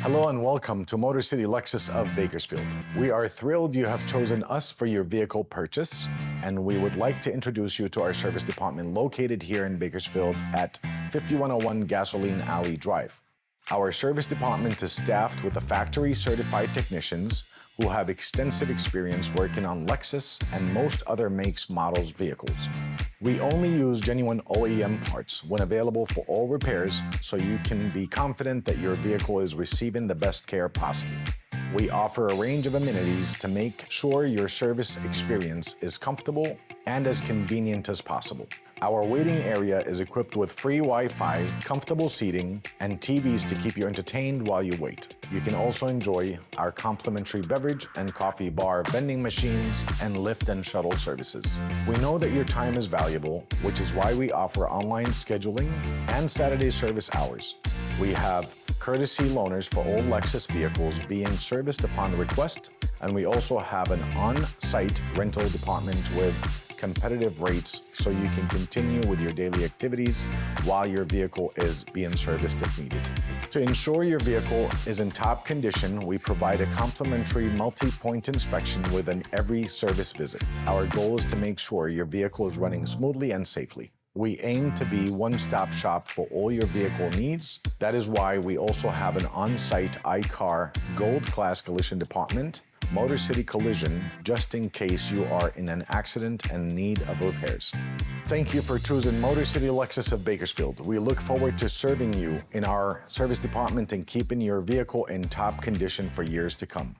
Hello and welcome to Motor City Lexus of Bakersfield. We are thrilled you have chosen us for your vehicle purchase, and we would like to introduce you to our service department located here in Bakersfield at 5101 Gasoline Alley Drive. Our service department is staffed with factory-certified technicians who have extensive experience working on Lexus and most other makes, models, vehicles. We only use genuine OEM parts when available for all repairs, so you can be confident that your vehicle is receiving the best care possible. We offer a range of amenities to make sure your service experience is comfortable and as convenient as possible. Our waiting area is equipped with free Wi-Fi, comfortable seating, and TVs to keep you entertained while you wait. You can also enjoy our complimentary beverage and coffee bar vending machines and lift and shuttle services. We know that your time is valuable, which is why we offer online scheduling and Saturday service hours. We have courtesy loaners for all Lexus vehicles being serviced upon request, and we also have an on-site rental department with competitive rates so you can continue with your daily activities while your vehicle is being serviced if needed. To ensure your vehicle is in top condition, we provide a complimentary multi-point inspection within every service visit. Our goal is to make sure your vehicle is running smoothly and safely. We aim to be one-stop shop for all your vehicle needs. That is why we also have an on-site iCar Gold Class Collision Department, Motor City Collision, just in case you are in an accident and need of repairs. Thank you for choosing Motor City Lexus of Bakersfield. We look forward to serving you in our service department and keeping your vehicle in top condition for years to come.